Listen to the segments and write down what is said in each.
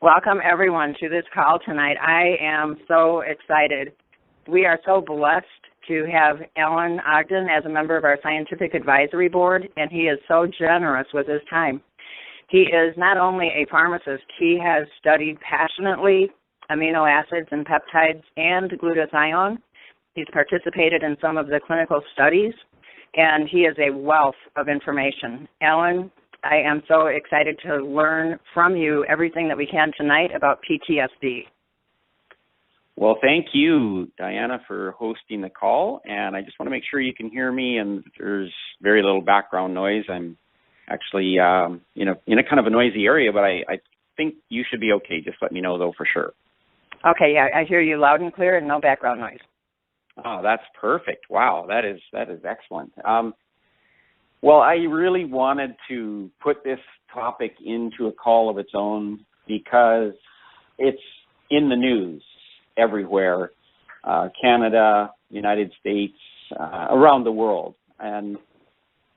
Welcome, everyone, to this call tonight. I am so excited. We are so blessed to have Alan Ogden as a member of our Scientific Advisory Board, and he is so generous with his time. He is not only a pharmacist, he has studied passionately amino acids and peptides and glutathione. He's participated in some of the clinical studies, and he is a wealth of information. Alan, I am so excited to learn from you everything that we can tonight about PTSD. Well, thank you, Diana, for hosting the call. And I just want to make sure you can hear me and there's very little background noise. I'm actually, in a kind of a noisy area, but I think you should be okay. Just let me know, though, for sure. Okay, yeah, I hear you loud and clear and no background noise. Oh, that's perfect. Wow, that is excellent. Well, I really wanted to put this topic into a call of its own because it's in the news everywhere, Canada, United States, around the world. And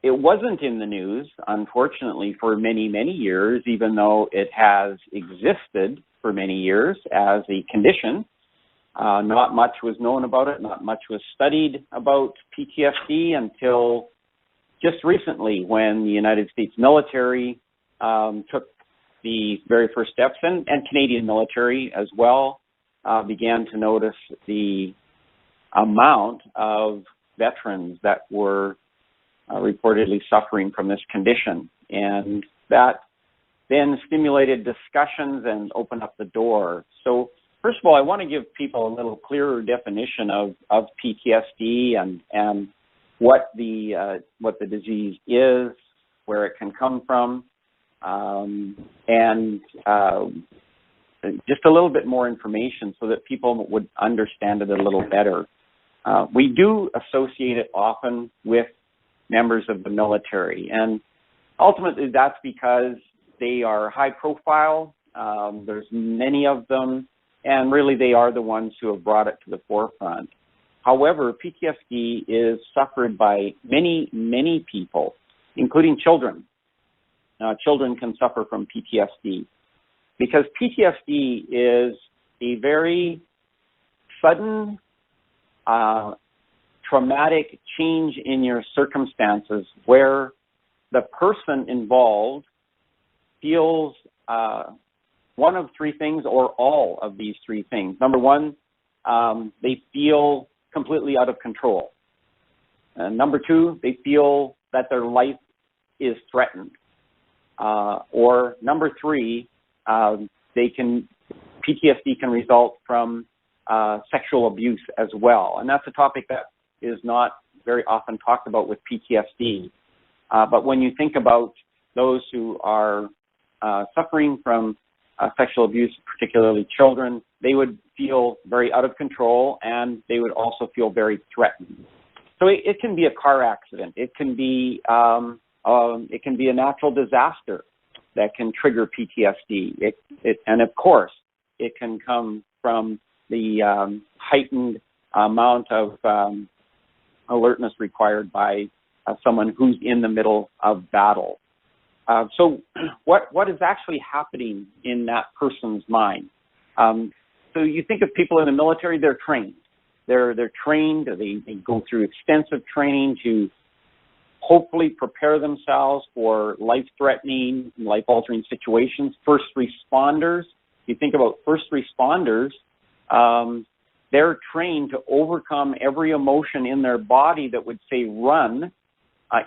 it wasn't in the news, unfortunately, for many, many years, even though it has existed for many years as a condition. Not much was known about it, not much was studied about PTSD until just recently, when the United States military took the very first steps, and Canadian military as well, began to notice the amount of veterans that were reportedly suffering from this condition. And that then stimulated discussions and opened up the door. So first of all, I want to give people a little clearer definition of PTSD and what the disease is, where it can come from, and just a little bit more information so that people would understand it a little better. We do associate it often with members of the military, and ultimately that's because they are high profile, there's many of them, and really they are the ones who have brought it to the forefront. However, PTSD is suffered by many, many people, including children. Children can suffer from PTSD because PTSD is a very sudden, traumatic change in your circumstances where the person involved feels one of three things or all of these three things. Number one, they feel completely out of control. Number two, they feel that their life is threatened. Or number three, PTSD can result from sexual abuse as well. And that's a topic that is not very often talked about with PTSD. But when you think about those who are suffering from sexual abuse, particularly children, they would feel very out of control, and they would also feel very threatened. So it can be a car accident. It can be a natural disaster that can trigger PTSD. And of course, it can come from the heightened amount of alertness required by someone who's in the middle of battle. So what is actually happening in that person's mind? So you think of people in the military, they're trained. They're trained, they go through extensive training to hopefully prepare themselves for life-threatening, life-altering situations. First responders, you think about first responders, they're trained to overcome every emotion in their body that would say run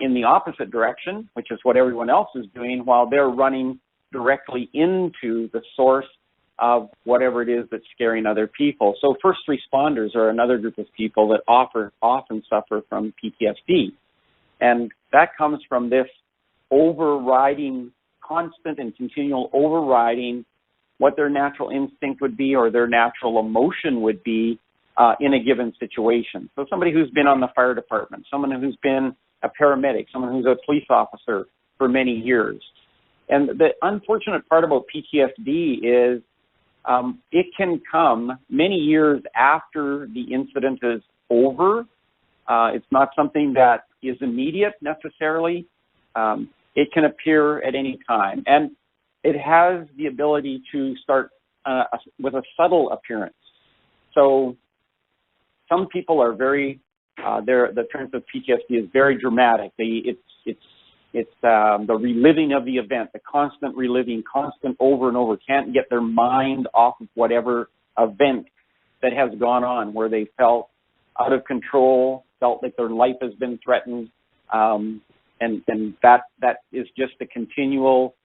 in the opposite direction, which is what everyone else is doing, while they're running directly into the source of whatever it is that's scaring other people. So first responders are another group of people that often suffer from PTSD. And that comes from this overriding, constant and continual overriding what their natural instinct would be or their natural emotion would be in a given situation. So somebody who's been on the fire department, someone who's been a paramedic, someone who's a police officer for many years. And the unfortunate part about PTSD is it can come many years after the incident is over. It's not something that is immediate necessarily. It can appear at any time. And it has the ability to start with a subtle appearance. So some people are very, the appearance of PTSD is very dramatic. It's the reliving of the event, the constant reliving, constant over and over, can't get their mind off of whatever event that has gone on where they felt out of control, felt like their life has been threatened, and that is just a continual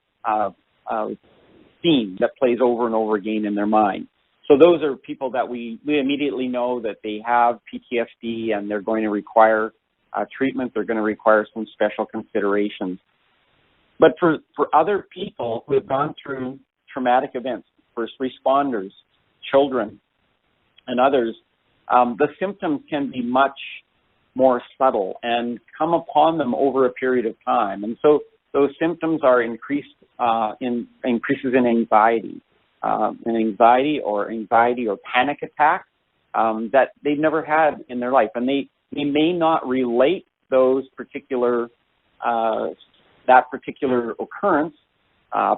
theme that plays over and over again in their mind. So those are people that we immediately know that they have PTSD and they're going to require treatment. They're going to require some special considerations. But for other people who have gone through traumatic events, first responders, children, and others, the symptoms can be much more subtle and come upon them over a period of time. And so those symptoms are increases in anxiety, or panic attack that they've never had in their life. And they may not relate those particular, that particular occurrence,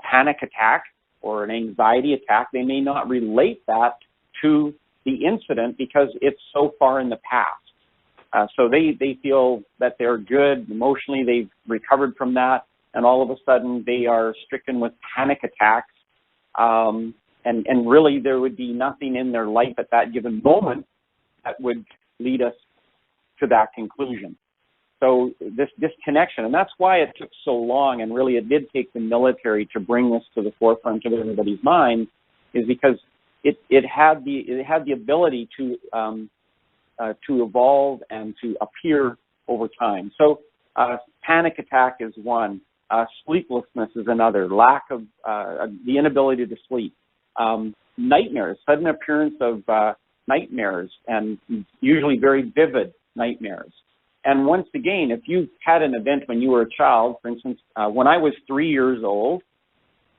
panic attack or an anxiety attack, they may not relate that to the incident because it's so far in the past. So they feel that they're good emotionally, they've recovered from that, and all of a sudden they are stricken with panic attacks. And really there would be nothing in their life at that given moment that would lead us to that conclusion. So this disconnection, and that's why it took so long, and really it did take the military to bring this to the forefront of everybody's mind, is because it had the ability to evolve and to appear over time. So panic attack is one, sleeplessness is another, lack of the inability to sleep, nightmares, sudden appearance of nightmares, and usually very vivid nightmares. And once again, if you had an event when you were a child, for instance, when I was 3 years old,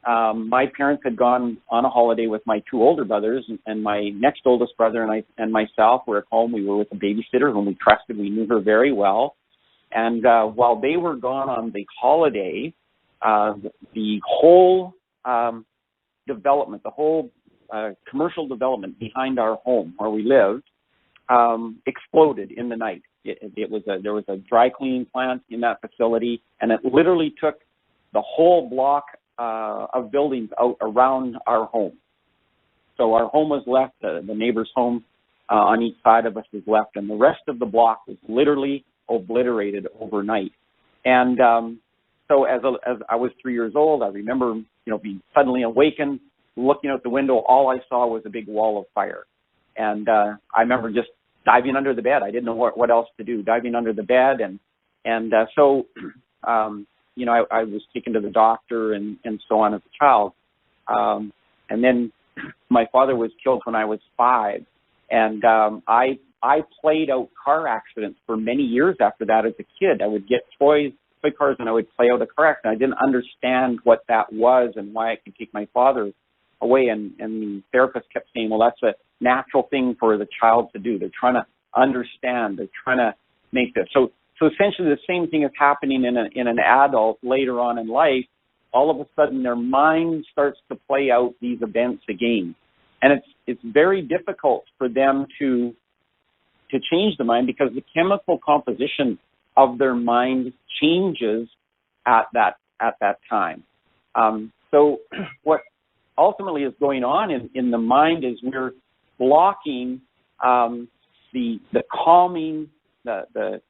my parents had gone on a holiday with my two older brothers, and my next oldest brother and myself were at home. We were with a babysitter whom we trusted. We knew her very well. And while they were gone on the holiday, the whole development, the whole commercial development behind our home where we lived exploded in the night. There was a dry cleaning plant in that facility, and it literally took the whole block of buildings out around our home. So our home was left, the neighbor's home on each side of us was left, and the rest of the block was literally obliterated overnight. And so as I was 3 years old, I remember, being suddenly awakened, looking out the window, all I saw was a big wall of fire. And I remember just diving under the bed. I didn't know what else to do, diving under the bed. So I was taken to the doctor and so on as a child. And then my father was killed when I was 5. And I played out car accidents for many years after that as a kid. I would get toy cars and I would play out a car accident. I didn't understand what that was and why I could take my father away. And the therapist kept saying, well, that's a natural thing for the child to do. They're trying to understand. They're trying to make this. So essentially the same thing is happening in an adult later on in life. All of a sudden their mind starts to play out these events again. And it's very difficult for them to change the mind because the chemical composition of their mind changes at that time. So what ultimately is going on in the mind is we're blocking the calming, the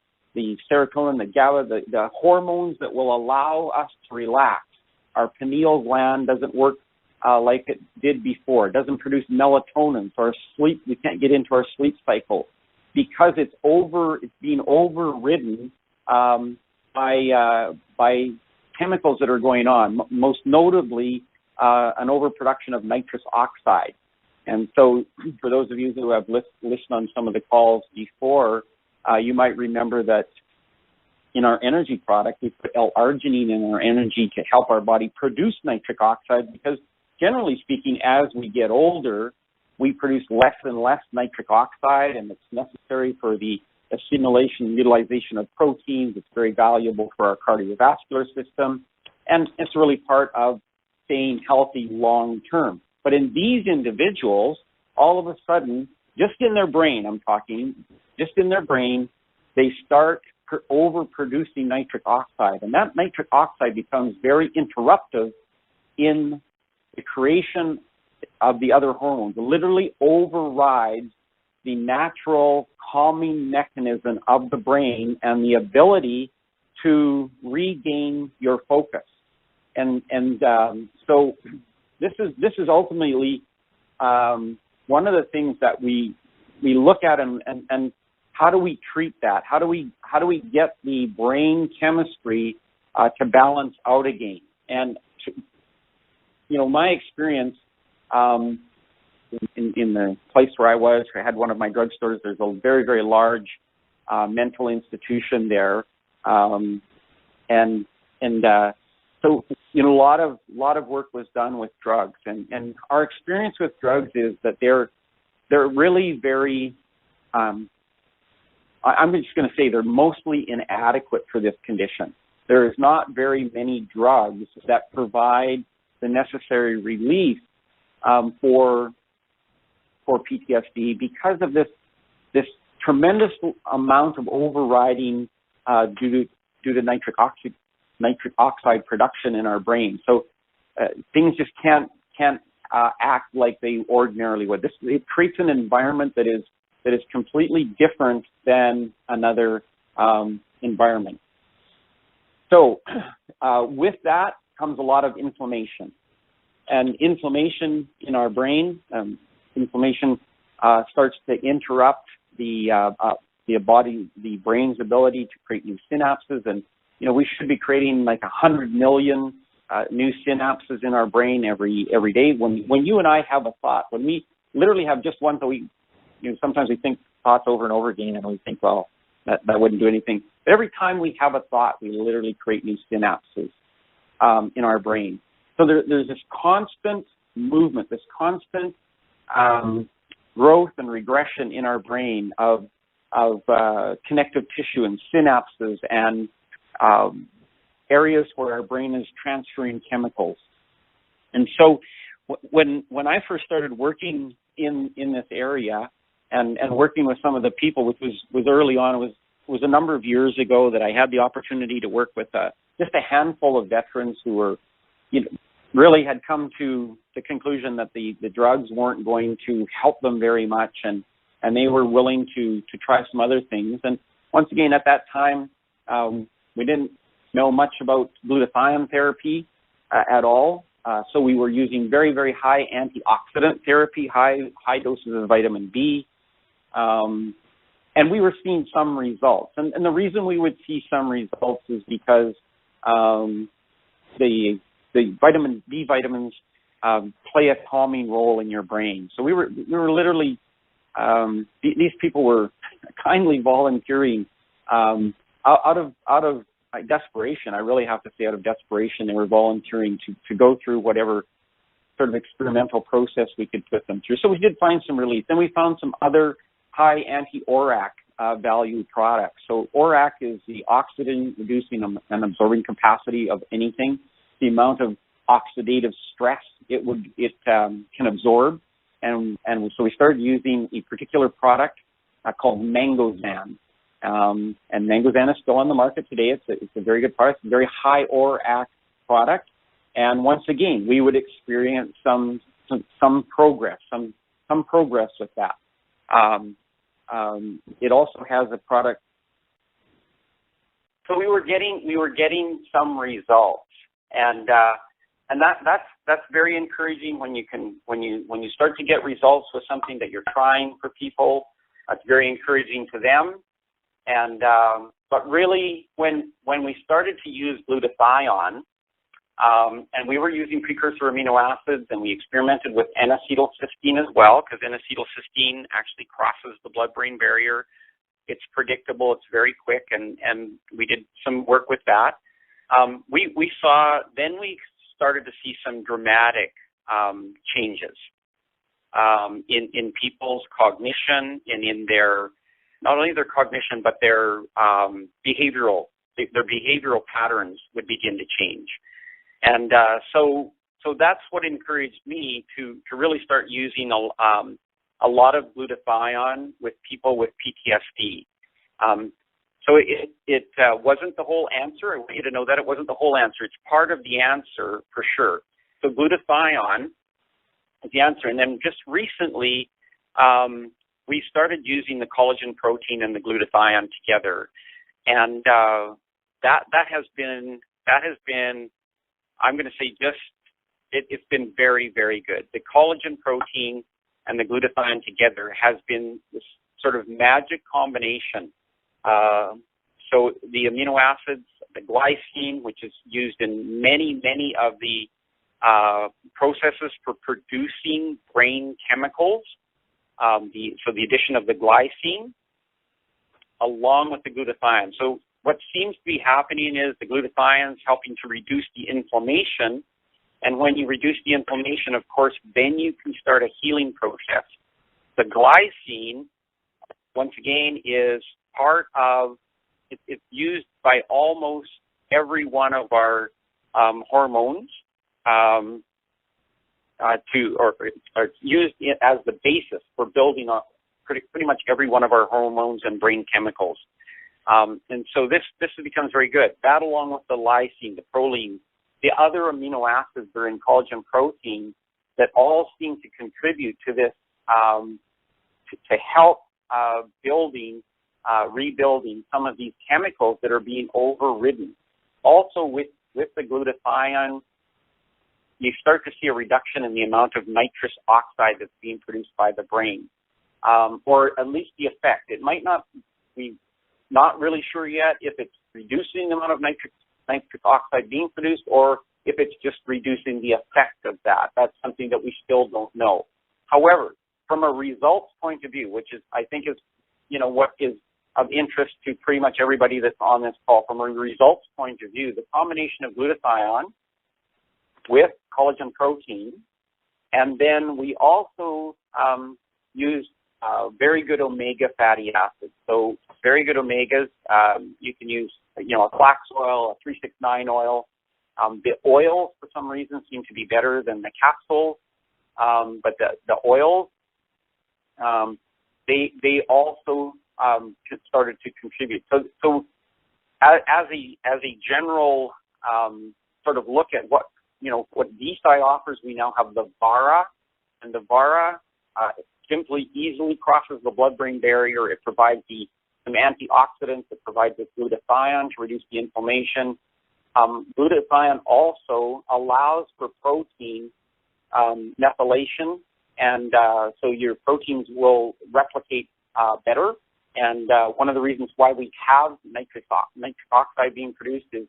serotonin, the GABA, the hormones that will allow us to relax. Our pineal gland doesn't work like it did before. It doesn't produce melatonin, so our sleep, we can't get into our sleep cycle because it's being overridden by chemicals that are going on, most notably an overproduction of nitrous oxide. And so for those of you who have listened on some of the calls before, you might remember that in our energy product, we put L-arginine in our energy to help our body produce nitric oxide because generally speaking, as we get older, we produce less and less nitric oxide, and it's necessary for the assimilation and utilization of proteins. It's very valuable for our cardiovascular system, and it's really part of staying healthy long term. But in these individuals, all of a sudden, just in their brain, I'm talking, just in their brain, they start overproducing nitric oxide. And that nitric oxide becomes very interruptive in the creation of the other hormones. It literally overrides the natural calming mechanism of the brain and the ability to regain your focus. And so this is ultimately one of the things that we look at, and how do we treat that? How do we get the brain chemistry to balance out again? And my experience in the place where I had one of my drugstores. There's a very, very large mental institution there, so a lot of work was done with drugs, and our experience with drugs is that they're really very I'm just going to say they're mostly inadequate for this condition. There's not very many drugs that provide the necessary relief for PTSD because of this tremendous amount of overriding due to nitric oxide production in our brain. So things just can't act like they ordinarily would. It creates an environment that is completely different than another environment. So with that comes a lot of inflammation. And inflammation in our brain, inflammation starts to interrupt the brain's ability to create new synapses. And, we should be creating like 100 million new synapses in our brain every day. When you and I have a thought, when we literally have just one thought, sometimes we think thoughts over and over again, and we think, well, that wouldn't do anything. But every time we have a thought, we literally create new synapses in our brain. So there's this constant movement, this constant growth and regression in our brain of connective tissue and synapses and areas where our brain is transferring chemicals. And so when I first started working in this area and working with some of the people, which was early on, it was a number of years ago that I had the opportunity to work with just a handful of veterans who were, really had come to the conclusion that the drugs weren't going to help them very much, and they were willing to try some other things. And once again, at that time, we didn't know much about glutathione therapy at all. So we were using very, very high antioxidant therapy, high doses of vitamin B. And we were seeing some results. And the reason we would see some results is because the vitamin B vitamins play a calming role in your brain. So we were literally, these people were kindly volunteering out of desperation. I really have to say, out of desperation, they were volunteering to go through whatever sort of experimental process we could put them through. So we did find some relief. Then we found some other high anti-ORAC value products. So ORAC is the oxygen reducing and absorbing capacity of anything, the amount of oxidative stress it can absorb. And so we started using a particular product called Mangozan. And Mangozan is still on the market today. It's a very good product, a very high ORAC product. And once again, we would experience some progress, some progress with that. It also has a product. So we were getting some results, and that's very encouraging when you start to get results with something that you're trying for people. It's very encouraging to them. And but really, when we started to use glutathione, and we were using precursor amino acids, and we experimented with N-acetylcysteine as well, because N-acetylcysteine actually crosses the blood-brain barrier. It's predictable. It's very quick, and we did some work with that. We started to see some dramatic changes in people's cognition and in their, not only their cognition, but their behavioral patterns would begin to change. And so so that's what encouraged me to really start using a lot of glutathione with people with PTSD. So it wasn't the whole answer. I want you to know that it wasn't the whole answer. It's part of the answer for sure. So glutathione is the answer. And then just recently, we started using the collagen protein and the glutathione together. And that has been, I'm going to say it's been very, very good. The collagen protein and the glutathione together has been this sort of magic combination. So the amino acids, the glycine, which is used in many, many of the processes for producing brain chemicals, so the addition of the glycine along with the glutathione. So what seems to be happening is the glutathione is helping to reduce the inflammation. And when you reduce the inflammation, of course, then you can start a healing process. The glycine, once again, is part of, it's used by almost every one of our hormones or used as the basis for building up pretty much every one of our hormones and brain chemicals. And so this becomes very good. That along with the lysine, the proline, the other amino acids that are in collagen protein that all seem to contribute to this, to help rebuilding some of these chemicals that are being overridden. Also with the glutathione, you start to see a reduction in the amount of nitrous oxide that's being produced by the brain, or at least the effect. It might not be, not really sure yet if it's reducing the amount of nitric oxide being produced or if it's just reducing the effect of that. That's something that we still don't know. However, from a results point of view, which is, I think is, what is of interest to pretty much everybody that's on this call, from a results point of view, the combination of glutathione with collagen protein, and then we also use very good omega fatty acids. So very good omegas, you can use, a flax oil, a 369 oil. The oils, for some reason, seem to be better than the capsules, but the oils, they also started to contribute. So as a general sort of look at what VISI offers, we now have the Vara, and the Vara simply easily crosses the blood-brain barrier. It provides some antioxidants. It provides the glutathione to reduce the inflammation. Glutathione also allows for protein methylation, and so your proteins will replicate better. And one of the reasons why we have nitric oxide being produced is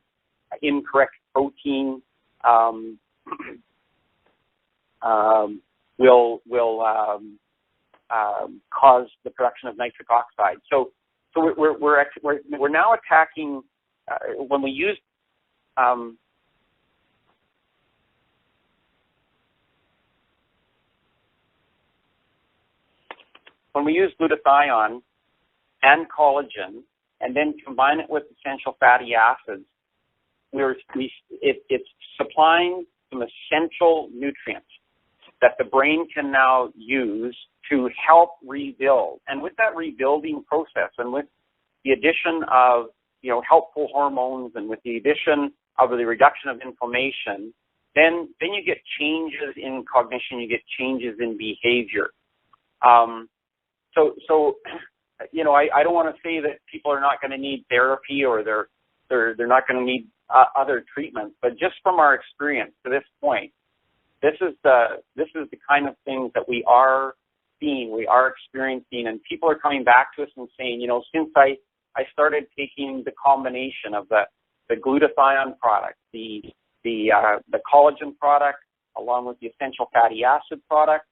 incorrect protein will cause the production of nitric oxide. So we're now attacking when we use glutathione and collagen, and then combine it with essential fatty acids, it's supplying some essential nutrients that the brain can now use to help rebuild. And with that rebuilding process, and with the addition of helpful hormones, and with the addition of the reduction of inflammation, then you get changes in cognition, you get changes in behavior. So I don't want to say that people are not going to need therapy or they're not going to need other treatments, but just from our experience to this point, this is the kind of things that we are seeing, we are experiencing, and people are coming back to us and saying, since I started taking the combination of the glutathione product, the collagen product, along with the essential fatty acid product,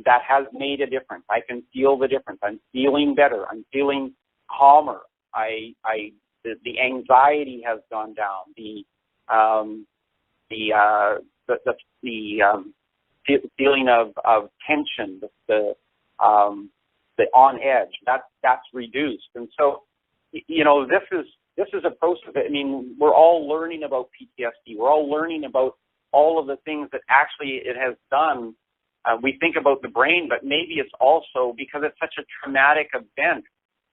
that has made a difference. I can feel the difference. I'm feeling better. I'm feeling calmer. The anxiety has gone down. The feeling of tension, the on edge, that's reduced. And so, this is a process. I mean, we're all learning about PTSD. We're all learning about all of the things that actually it has done. We think about the brain, but maybe it's also because it's such a traumatic event,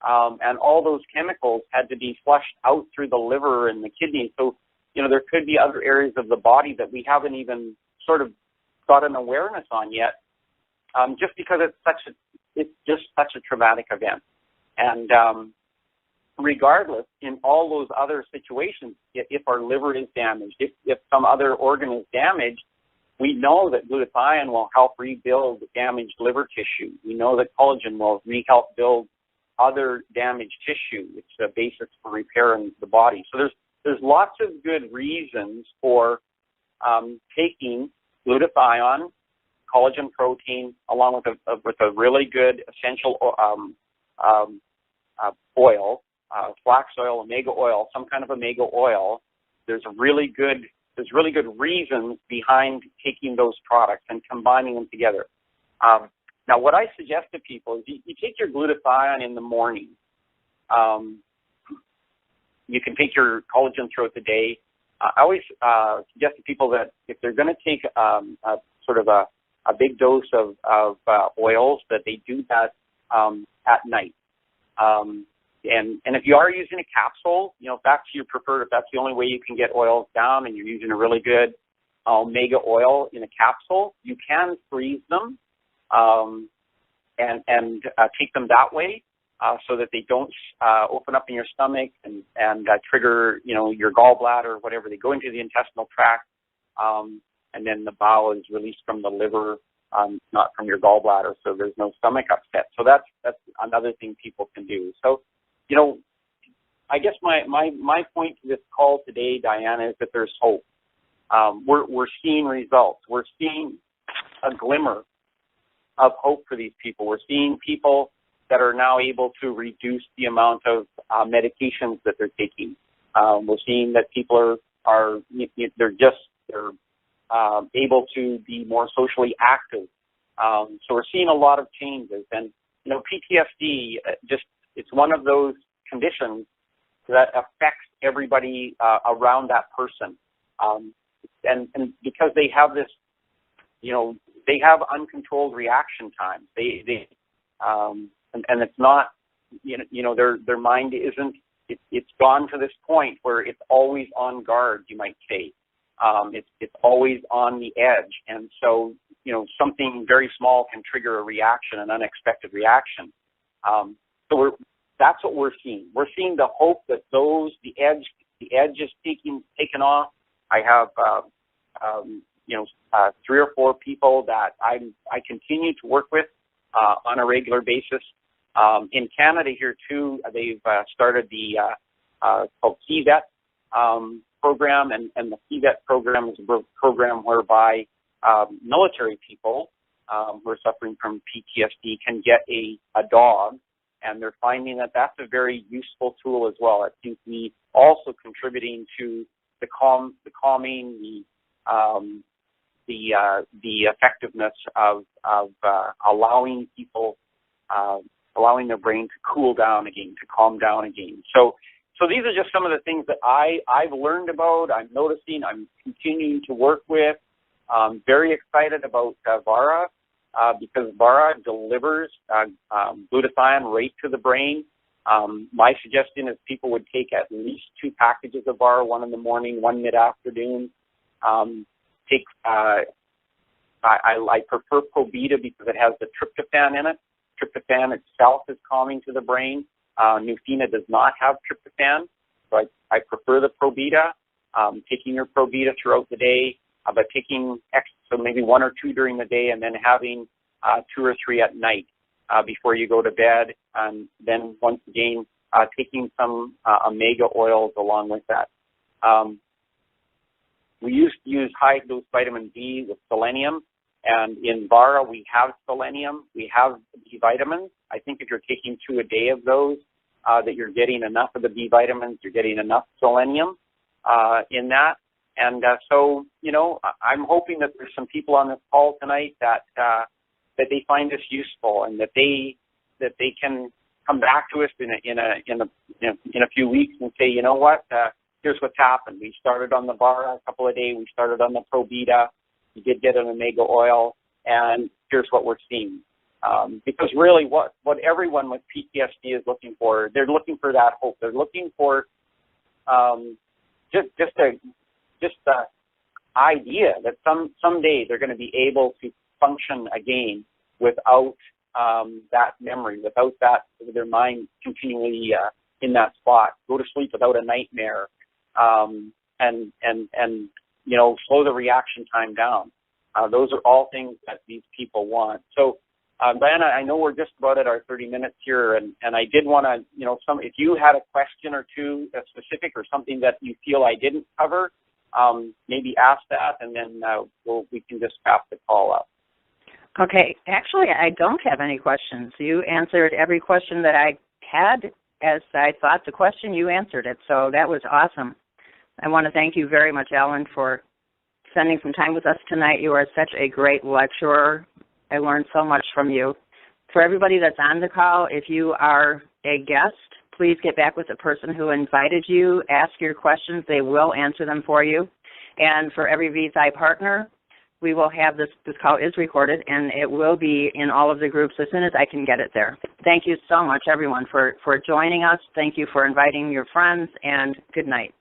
and all those chemicals had to be flushed out through the liver and the kidney. So, there could be other areas of the body that we haven't even sort of got an awareness on yet, just because it's just such a traumatic event. And regardless, in all those other situations, if our liver is damaged, if some other organ is damaged, we know that glutathione will help rebuild damaged liver tissue. We know that collagen will help build other damaged tissue. It's the basis for repairing the body. So there's lots of good reasons for taking glutathione, collagen protein, along with a really good essential oil, flax oil, omega oil, some kind of omega oil. There's really good reasons behind taking those products and combining them together. Now, what I suggest to people is you take your glutathione in the morning. You can take your collagen throughout the day. I always suggest to people that if they're going to take a big dose of oils, that they do that at night. And if you are using a capsule, if that's your preferred, if that's the only way you can get oils down and you're using a really good omega oil in a capsule, you can freeze them and take them that way so that they don't open up in your stomach and trigger, your gallbladder or whatever. They go into the intestinal tract, and then the bile is released from the liver, not from your gallbladder, so there's no stomach upset. So that's another thing people can do. So, I guess my point to this call today, Diana, is that there's hope. We're seeing results. We're seeing a glimmer of hope for these people. We're seeing people that are now able to reduce the amount of medications that they're taking. We're seeing that people are able to be more socially active. So we're seeing a lot of changes. And, PTSD, it's one of those conditions that affects everybody around that person. And because they have this, they have uncontrolled reaction times. And it's not, their mind isn't, it's gone to this point where it's always on guard, you might say. It's always on the edge. And so, something very small can trigger a reaction, an unexpected reaction. That's what we're seeing. We're seeing the hope that the edge is taken off. I have, 3 or 4 people that I continue to work with on a regular basis. In Canada here too, they've started the called CVET program, and the CVET program is a program whereby military people who are suffering from PTSD can get a dog, and they're finding that that's a very useful tool as well. It seems to be also contributing to the calming, the effectiveness of allowing people, allowing their brain to cool down again, to calm down again. So these are just some of the things that I've learned about, I'm noticing, I'm continuing to work with. I'm very excited about Vara because Vara delivers glutathione right to the brain. My suggestion is people would take at least 2 packages of Vara, 1 in the morning, 1 mid-afternoon. I prefer Probita because it has the tryptophan in it. Tryptophan itself is calming to the brain. Nufinna does not have tryptophan, so I prefer the Probita. Taking your Probita throughout the day, but taking so maybe 1 or 2 during the day, and then having 2 or 3 at night before you go to bed, and then once again taking some omega oils along with that. We used to use high-dose vitamin D with selenium, and in Vara we have selenium, we have B vitamins. I think if you're taking 2 a day of those, that you're getting enough of the B vitamins, you're getting enough selenium in that. And so, I'm hoping that there's some people on this call tonight that they find this useful, and that they can come back to us in a few weeks and say, you know what, here's what's happened. We started on the Vara a couple of days. We started on the Probita. We did get an omega oil, and here's what we're seeing. Because really what everyone with PTSD is looking for, they're looking for that hope. They're looking for just the idea that someday they're going to be able to function again without that memory, without that, their mind continually in that spot, go to sleep without a nightmare, and slow the reaction time down. Those are all things that these people want. So, Diana, I know we're just about at our 30 minutes here, and I did want to, if you had a question or two specific or something that you feel I didn't cover, maybe ask that, and then we can just wrap the call up. Okay. Actually, I don't have any questions. You answered every question that I had as I thought the question. You answered it, so that was awesome. I want to thank you very much, Alan, for spending some time with us tonight. You are such a great lecturer. I learned so much from you. For everybody that's on the call, if you are a guest, please get back with the person who invited you. Ask your questions. They will answer them for you. And for every VISI partner, we will have this call is recorded, and it will be in all of the groups as soon as I can get it there. Thank you so much, everyone, for joining us. Thank you for inviting your friends, and good night.